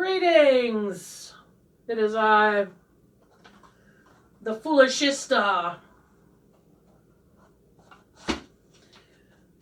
Greetings! It is I, the Foolishista.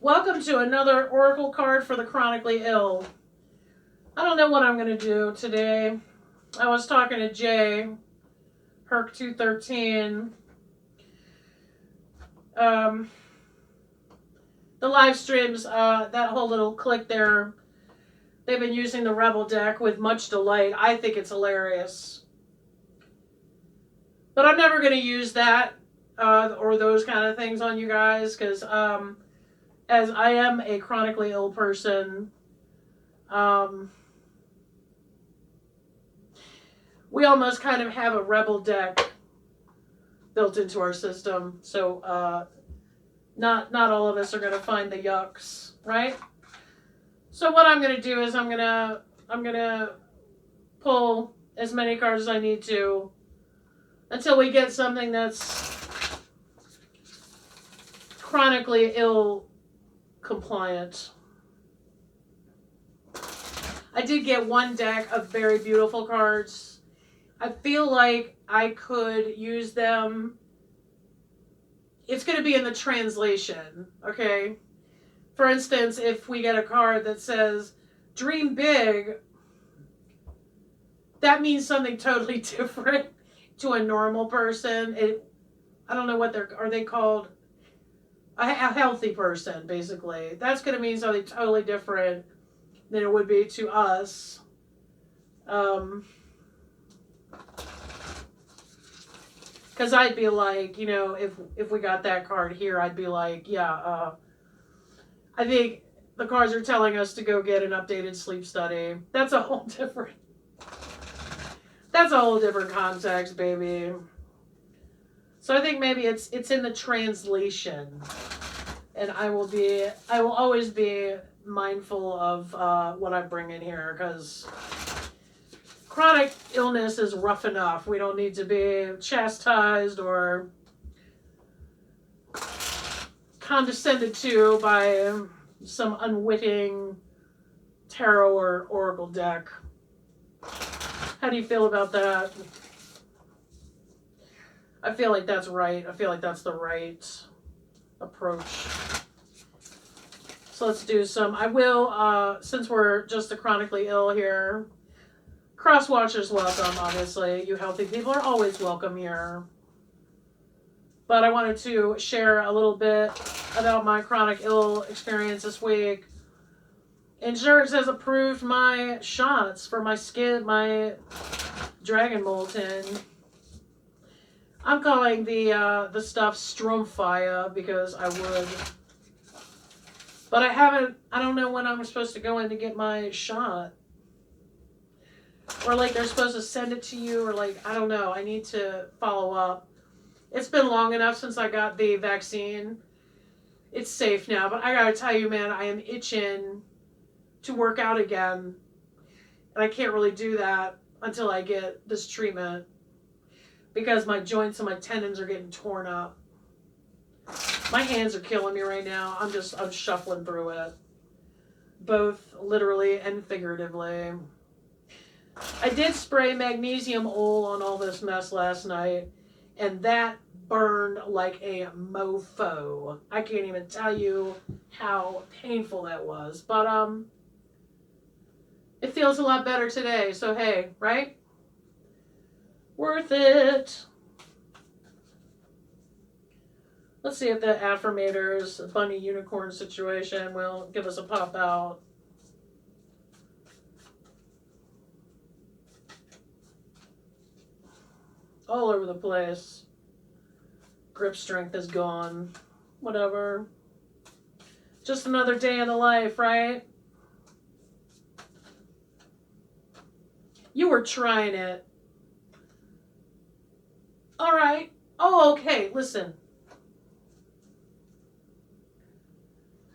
Welcome to another Oracle card for the Chronically Ill. I don't know what I'm going to do today. I was talking to Jay, Herc213. The live streams, that whole little click there, they've been using the Rebel deck with much delight. I think it's hilarious. But I'm never going to use that or those kind of things on you guys because as I am a chronically ill person, we almost kind of have a Rebel deck built into our system. So not all of us are going to find the yucks, right? So what I'm going to do is I'm going to pull as many cards as I need to until we get something that's chronically ill compliant. I did get one deck of very beautiful cards. I feel like I could use them. It's going to be in the translation, okay? For instance, if we get a card that says, dream big, that means something totally different to a normal person. I don't know what are they called? A healthy person, basically. That's going to mean something totally different than it would be to us. Because I'd be like, you know, if we got that card here, I'd be like, yeah, I think the cards are telling us to go get an updated sleep study. That's a whole different context, baby. So I think maybe it's in the translation. And I will always be mindful of what I bring in here because chronic illness is rough enough. We don't need to be chastised or condescended to by some unwitting tarot or oracle deck. How do you feel about that? I feel like that's right. I feel like that's the right approach. So let's do some. I will, since we're just the chronically ill here, cross watchers welcome, obviously. You healthy people are always welcome here. But I wanted to share a little bit about my chronic ill experience this week. Insurance has approved my shots for my skin, my dragon molten. I'm calling the stuff Stromfire because I would. But I don't know when I'm supposed to go in to get my shot. Or like they're supposed to send it to you or like, I don't know. I need to follow up. It's been long enough since I got the vaccine. It's safe now, but I gotta tell you, man, I am itching to work out again. And I can't really do that until I get this treatment because my joints and my tendons are getting torn up. My hands are killing me right now. I'm shuffling through it. Both literally and figuratively. I did spray magnesium oil on all this mess last night, and that burned like a mofo. I can't even tell you how painful that was. But it feels a lot better today, so hey, right? Worth it. Let's see if the Affirmators bunny unicorn situation will give us a pop out. All over the place. Grip strength is gone. Whatever. Just another day in the life, right? You were trying it. All right. Oh, okay. Listen.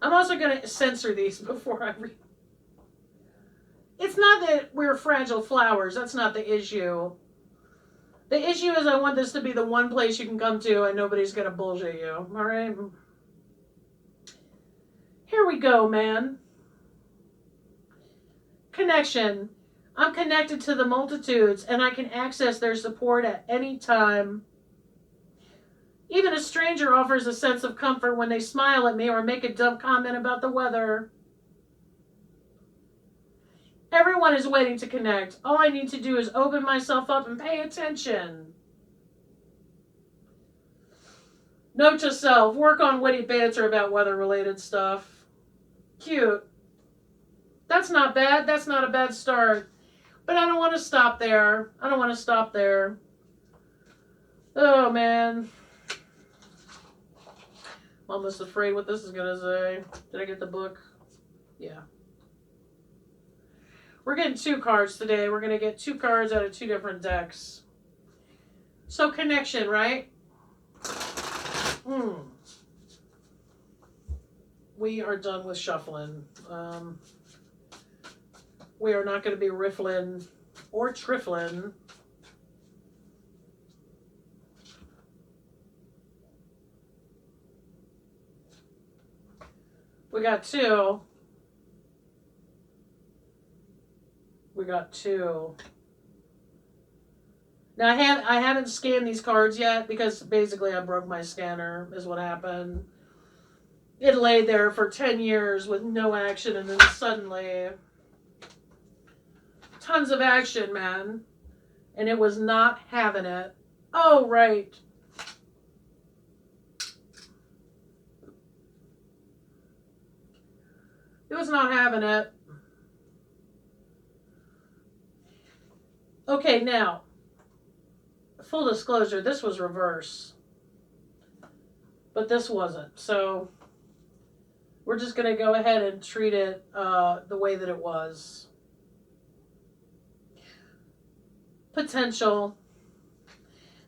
I'm also going to censor these before I read. It's not that we're fragile flowers. That's not the issue. The issue is I want this to be the one place you can come to and nobody's going to bullshit you. All right? Here we go, man. Connection. I'm connected to the multitudes and I can access their support at any time. Even a stranger offers a sense of comfort when they smile at me or make a dumb comment about the weather. Everyone is waiting to connect. All I need to do is open myself up and pay attention. Note to self, work on witty banter about weather-related stuff. Cute. That's not bad. That's not a bad start. But I don't want to stop there. I don't want to stop there. Oh, man. I'm almost afraid what this is going to say. Did I get the book? Yeah. We're getting 2 cards today. We're going to get 2 cards out of 2 different decks. So, connection, right? We are done with shuffling. We are not going to be riffling or trifling. We got 2. We got 2. Now I haven't scanned these cards yet because basically I broke my scanner is what happened. It lay there for 10 years with no action and then suddenly tons of action, man. And it was not having it. Oh, right. It was not having it. Okay, now, full disclosure, this was reverse. But this wasn't. So, we're just going to go ahead and treat it the way that it was. Potential.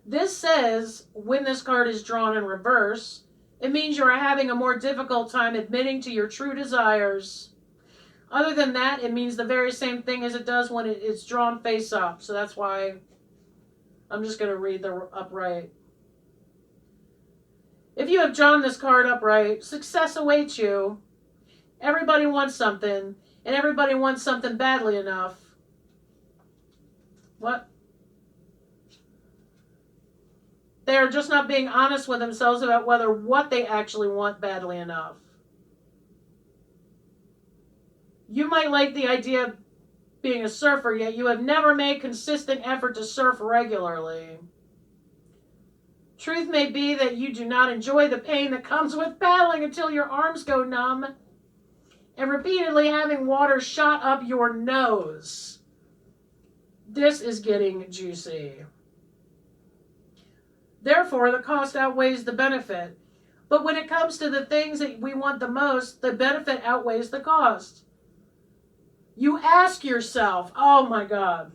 This says, when this card is drawn in reverse, it means you are having a more difficult time admitting to your true desires. Other than that, it means the very same thing as it does when it's drawn face up. So that's why I'm just going to read the upright. If you have drawn this card upright, success awaits you. Everybody wants something, and everybody wants something badly enough. What? They are just not being honest with themselves about what they actually want badly enough. You might like the idea of being a surfer, yet you have never made consistent effort to surf regularly. Truth may be that you do not enjoy the pain that comes with paddling until your arms go numb and repeatedly having water shot up your nose. This is getting juicy. Therefore, the cost outweighs the benefit. But when it comes to the things that we want the most, the benefit outweighs the cost. You ask yourself, oh my God,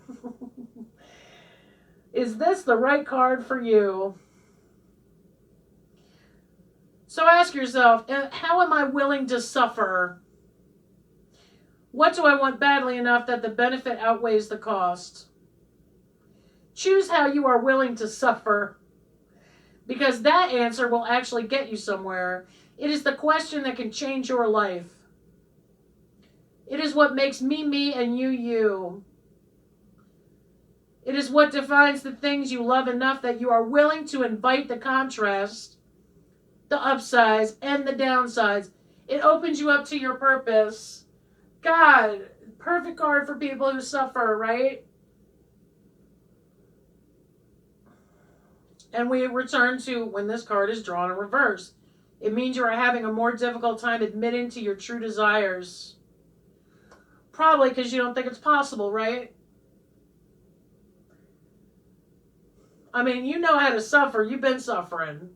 is this the right card for you? So ask yourself, how am I willing to suffer? What do I want badly enough that the benefit outweighs the cost? Choose how you are willing to suffer, because that answer will actually get you somewhere. It is the question that can change your life. It is what makes me me and you you. It is what defines the things you love enough that you are willing to invite the contrast, the upsides, and the downsides. It opens you up to your purpose. God, perfect card for people who suffer, right? And we return to when this card is drawn in reverse. It means you are having a more difficult time admitting to your true desires. Probably because you don't think it's possible, right? I mean, you know how to suffer. You've been suffering.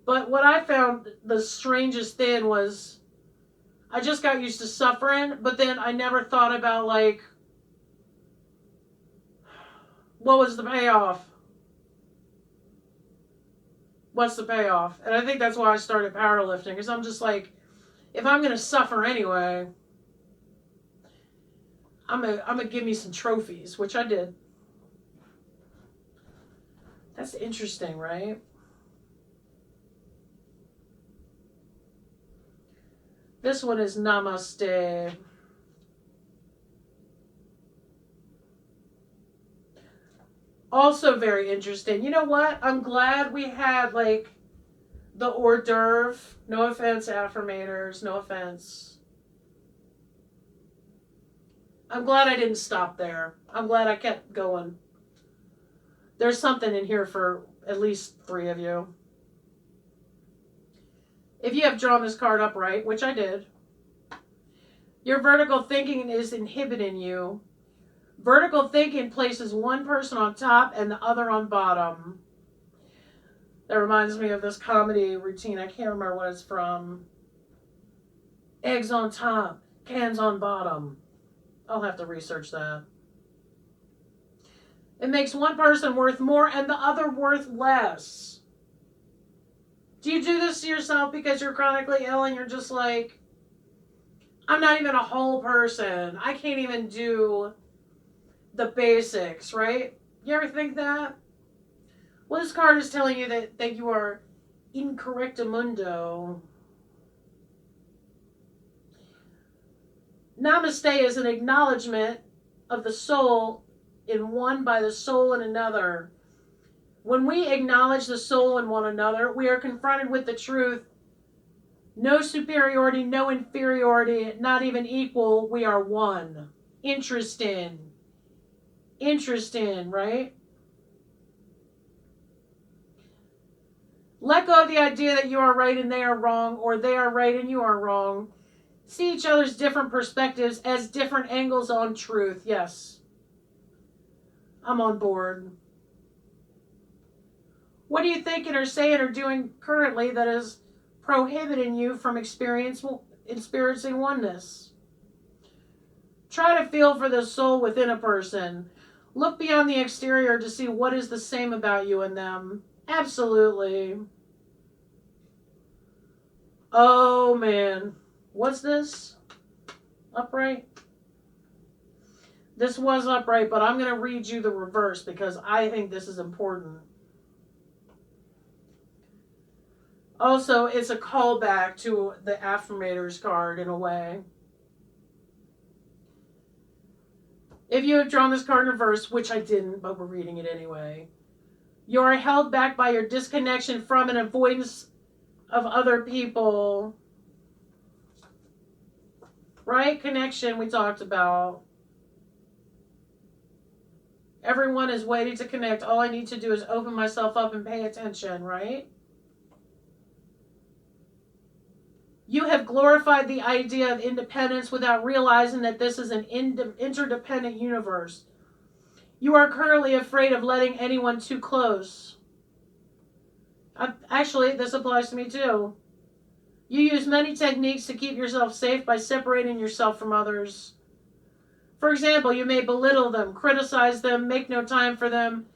But what I found the strangest thing was I just got used to suffering, but then I never thought about, like, what was the payoff? What's the payoff? And I think that's why I started powerlifting, because I'm just like, if I'm going to suffer anyway, I'm gonna give me some trophies, which I did. That's interesting, right? This one is Namaste. Also very interesting. You know what? I'm glad we had like the hors d'oeuvre. No offense, affirmators. No offense. I'm glad I didn't stop there. I'm glad I kept going. There's something in here for at least 3 of you. If you have drawn this card upright, which I did, your vertical thinking is inhibiting you. Vertical thinking places one person on top and the other on bottom. That reminds me of this comedy routine. I can't remember what it's from. Eggs on top, cans on bottom. I'll have to research that. It makes one person worth more and the other worth less. Do you do this to yourself because you're chronically ill and you're just like, I'm not even a whole person. I can't even do the basics, right? You ever think that? Well, this card is telling you that you are incorrectamundo. Namaste is an acknowledgement of the soul in one by the soul in another. When we acknowledge the soul in one another, we are confronted with the truth. No superiority, no inferiority, not even equal. We are one. Interesting. Interesting, right? Let go of the idea that you are right and they are wrong, or they are right and you are wrong. See each other's different perspectives as different angles on truth. Yes. I'm on board. What are you thinking or saying or doing currently that is prohibiting you from experiencing oneness? Try to feel for the soul within a person. Look beyond the exterior to see what is the same about you and them. Absolutely. Oh, man. What's this? Upright? This was upright, but I'm going to read you the reverse because I think this is important. Also, it's a callback to the Affirmators card in a way. If you have drawn this card in reverse, which I didn't, but we're reading it anyway, you are held back by your disconnection from and avoidance of other people. Right? Connection we talked about. Everyone is waiting to connect. All I need to do is open myself up and pay attention, right? You have glorified the idea of independence without realizing that this is an interdependent universe. You are currently afraid of letting anyone too close. Actually, this applies to me too. You use many techniques to keep yourself safe by separating yourself from others. For example, you may belittle them, criticize them, make no time for them,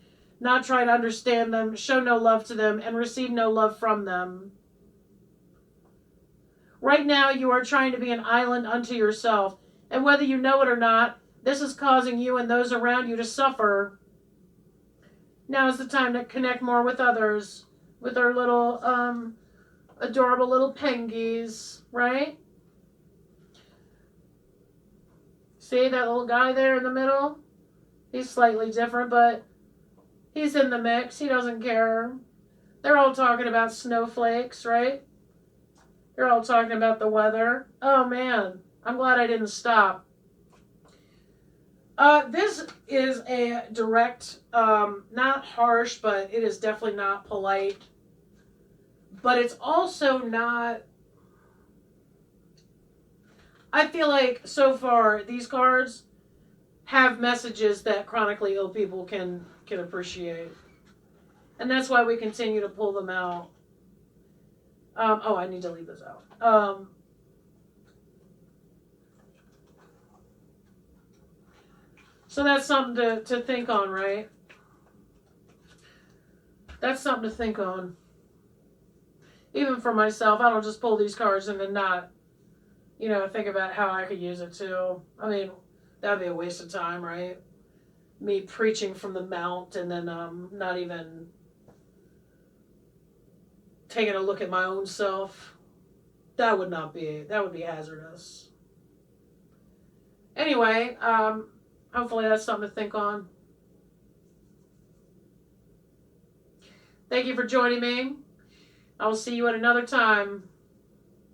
not try to understand them, show no love to them, and receive no love from them. Right now, you are trying to be an island unto yourself, and whether you know it or not, this is causing you and those around you to suffer. Now is the time to connect more with others, with our little, adorable little pengies, right? See that little guy there in the middle? He's slightly different, but he's in the mix. He doesn't care. They're all talking about snowflakes, right? They're all talking about the weather. Oh, man. I'm glad I didn't stop. This is a direct, not harsh, but it is definitely not polite. But it's also not... I feel like, so far, these cards have messages that chronically ill people can appreciate. And that's why we continue to pull them out. I need to leave this out. So that's something to think on, right? That's something to think on. Even for myself, I don't just pull these cards and then not, think about how I could use it too. I mean, that would be a waste of time, right? Me preaching from the mount and then not even taking a look at my own self. That would be hazardous. Anyway, hopefully that's something to think on. Thank you for joining me. I will see you at another time.